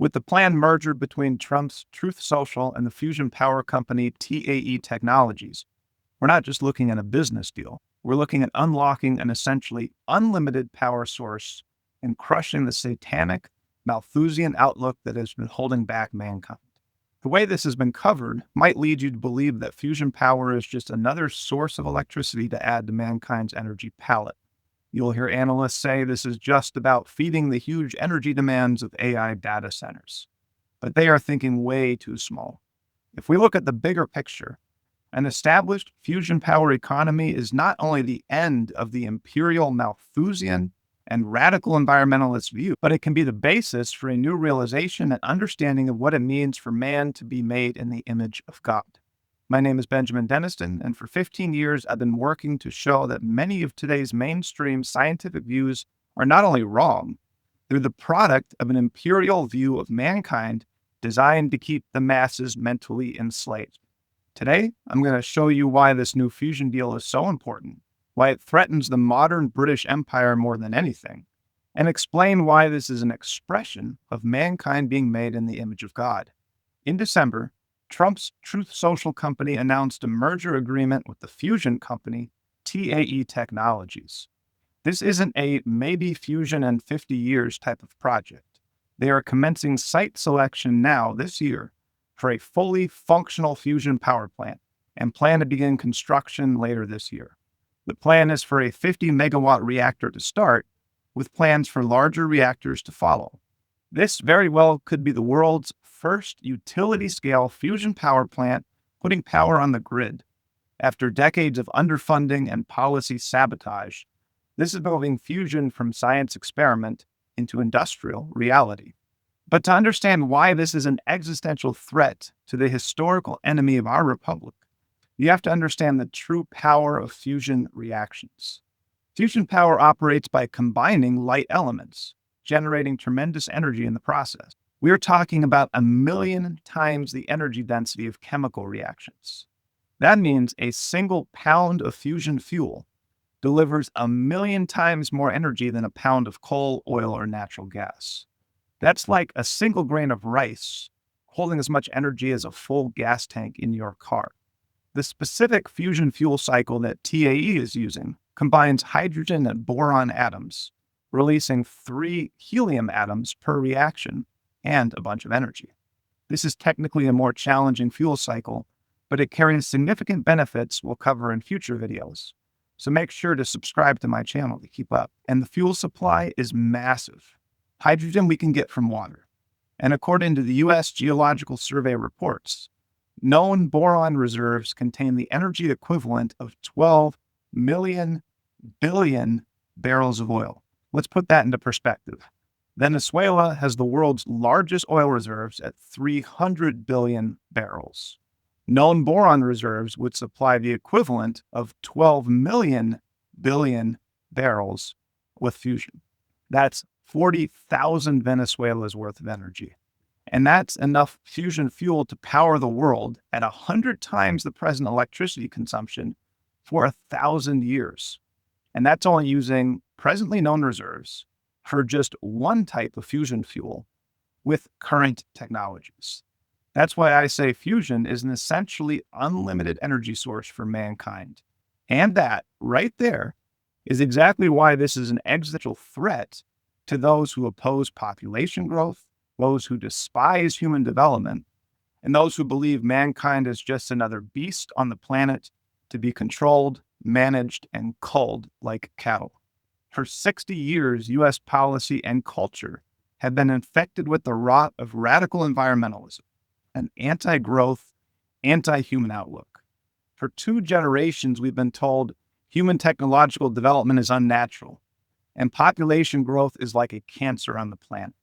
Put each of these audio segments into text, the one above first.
With the planned merger between Trump's Truth Social and the fusion power company TAE Technologies, we're not just looking at a business deal. We're looking at unlocking an essentially unlimited power source and crushing the satanic, Malthusian outlook that has been holding back mankind. The way this has been covered might lead you to believe that fusion power is just another source of electricity to add to mankind's energy palette. You'll hear analysts say this is just about feeding the huge energy demands of AI data centers. But they are thinking way too small. If we look at the bigger picture, an established fusion power economy is not only the end of the imperial Malthusian and radical environmentalist view, but it can be the basis for a new realization and understanding of what it means for man to be made in the image of God. My name is Benjamin Deniston, and for 15 years, I've been working to show that many of today's mainstream scientific views are not only wrong, they're the product of an imperial view of mankind designed to keep the masses mentally enslaved. Today, I'm going to show you why this new fusion deal is so important, why it threatens the modern British Empire more than anything, and explain why this is an expression of mankind being made in the image of God. In December, Trump's Truth Social company announced a merger agreement with the fusion company TAE Technologies. This isn't a maybe fusion in 50 years type of project. They are commencing site selection now this year for a fully functional fusion power plant and plan to begin construction later this year. The plan is for a 50 megawatt reactor to start, with plans for larger reactors to follow. This very well could be the world's first utility-scale fusion power plant putting power on the grid. After decades of underfunding and policy sabotage, this is moving fusion from science experiment into industrial reality. But to understand why this is an existential threat to the historical enemy of our republic, you have to understand the true power of fusion reactions. Fusion power operates by combining light elements, generating tremendous energy in the process. We are talking about 1,000,000 times the energy density of chemical reactions. That means a single pound of fusion fuel delivers 1,000,000 times more energy than a pound of coal, oil, or natural gas. That's like a single grain of rice holding as much energy as a full gas tank in your car. The specific fusion fuel cycle that TAE is using combines hydrogen and boron atoms, releasing 3 helium atoms per reaction and a bunch of energy. This is technically a more challenging fuel cycle, but it carries significant benefits we'll cover in future videos. So make sure to subscribe to my channel to keep up. And the fuel supply is massive. Hydrogen we can get from water. And according to the U.S. Geological Survey reports, known boron reserves contain the energy equivalent of 12 million billion barrels of oil. Let's put that into perspective. Venezuela has the world's largest oil reserves at 300 billion barrels. Known boron reserves would supply the equivalent of 12 million billion barrels with fusion. That's 40,000 Venezuela's worth of energy. And that's enough fusion fuel to power the world at 100 times the present electricity consumption for 1,000 years. And that's only using presently known reserves for just one type of fusion fuel with current technologies. That's why I say fusion is an essentially unlimited energy source for mankind. And that, right there, is exactly why this is an existential threat to those who oppose population growth, those who despise human development, and those who believe mankind is just another beast on the planet to be controlled, managed, and culled like cattle. For 60 years, U.S. policy and culture have been infected with the rot of radical environmentalism, an anti-growth, anti-human outlook. For 2 generations, we've been told human technological development is unnatural, and population growth is like a cancer on the planet,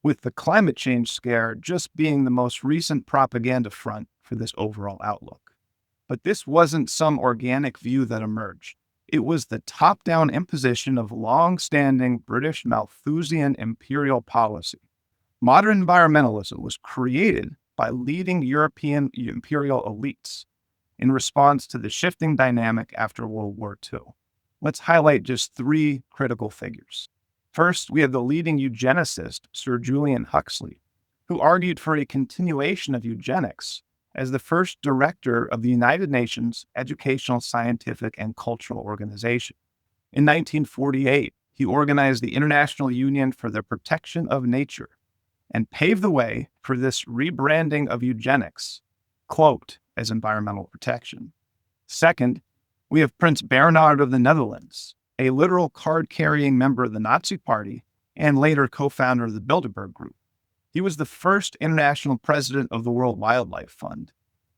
with the climate change scare just being the most recent propaganda front for this overall outlook. But this wasn't some organic view that emerged. It was the top-down imposition of long-standing British Malthusian imperial policy. Modern environmentalism was created by leading European imperial elites in response to the shifting dynamic after World War II. Let's highlight just 3 critical figures. First, we have the leading eugenicist, Sir Julian Huxley. who argued for a continuation of eugenics as the first director of the United Nations Educational, Scientific, and Cultural Organization. In 1948, he organized the International Union for the Protection of Nature and paved the way for this rebranding of eugenics, cloaked as environmental protection. Second, we have Prince Bernhard of the Netherlands, a literal card-carrying member of the Nazi Party and later co-founder of the Bilderberg Group. He was the first international president of the World Wildlife Fund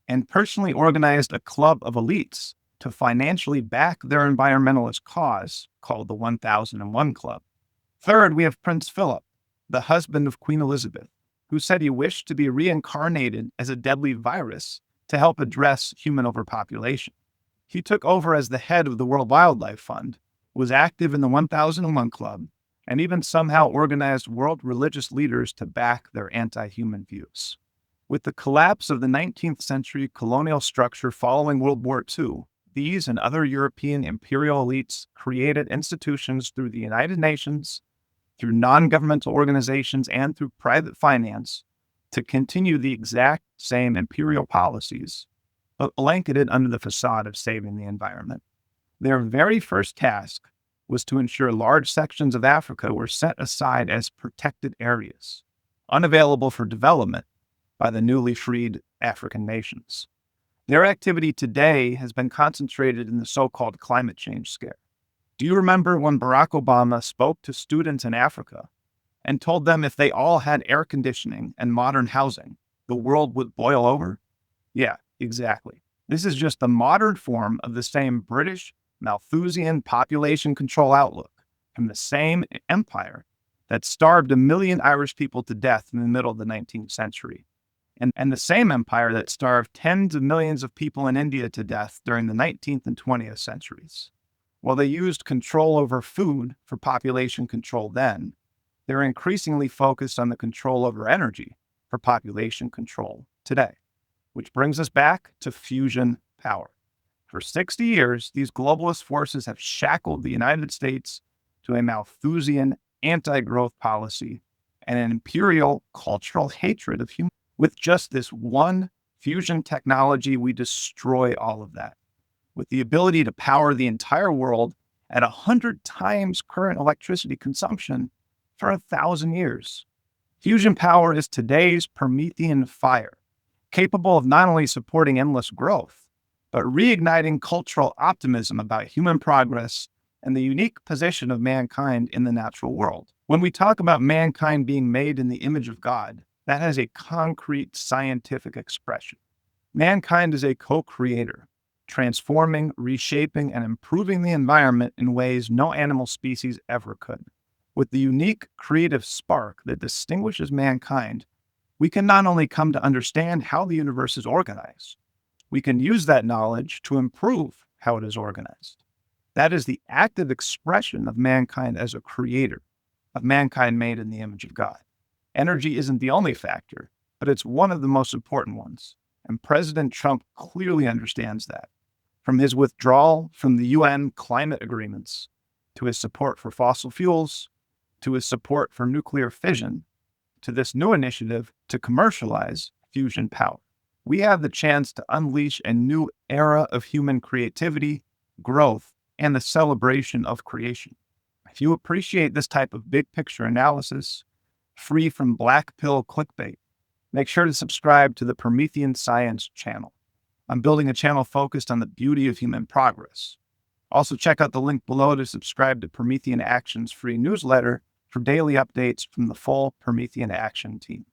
and personally organized a club of elites to financially back their environmentalist cause called the 1001 Club. Third, we have Prince Philip, the husband of Queen Elizabeth, who said he wished to be reincarnated as a deadly virus to help address human overpopulation. He took over as the head of the World Wildlife Fund, was active in the 1001 Club, and even somehow organized world religious leaders to back their anti-human views. With the collapse of the 19th century colonial structure following World War II, these and other European imperial elites created institutions through the United Nations, through non-governmental organizations, and through private finance to continue the exact same imperial policies, but blanketed under the facade of saving the environment. Their very first task was to ensure large sections of Africa were set aside as protected areas, unavailable for development by the newly freed African nations. Their activity today has been concentrated in the so-called climate change scare. Do you remember when Barack Obama spoke to students in Africa and told them if they all had air conditioning and modern housing, the world would boil over? Yeah, exactly. This is just the modern form of the same British Malthusian population control outlook from the same empire that starved 1 million Irish people to death in the middle of the 19th century, and the same empire that starved tens of millions of people in India to death during the 19th and 20th centuries. While they used control over food for population control then, they're increasingly focused on the control over energy for population control today. Which brings us back to fusion power. For 60 years, these globalist forces have shackled the United States to a Malthusian anti-growth policy and an imperial cultural hatred of humans. With just this one fusion technology, we destroy all of that. With the ability to power the entire world at 100 times current electricity consumption for 1,000 years. Fusion power is today's Promethean fire, capable of not only supporting endless growth, but reigniting cultural optimism about human progress and the unique position of mankind in the natural world. When we talk about mankind being made in the image of God, that has a concrete scientific expression. Mankind is a co-creator, transforming, reshaping, and improving the environment in ways no animal species ever could. With the unique creative spark that distinguishes mankind, we can not only come to understand how the universe is organized, we can use that knowledge to improve how it is organized. That is the active expression of mankind as a creator, of mankind made in the image of God. Energy isn't the only factor, but it's one of the most important ones, and President Trump clearly understands that. From his withdrawal from the UN climate agreements, to his support for fossil fuels, to his support for nuclear fission, to this new initiative to commercialize fusion power. We have the chance to unleash a new era of human creativity, growth, and the celebration of creation. If you appreciate this type of big picture analysis, free from black pill clickbait, make sure to subscribe to the Promethean Science channel. I'm building a channel focused on the beauty of human progress. Also, check out the link below to subscribe to Promethean Action's free newsletter for daily updates from the full Promethean Action team.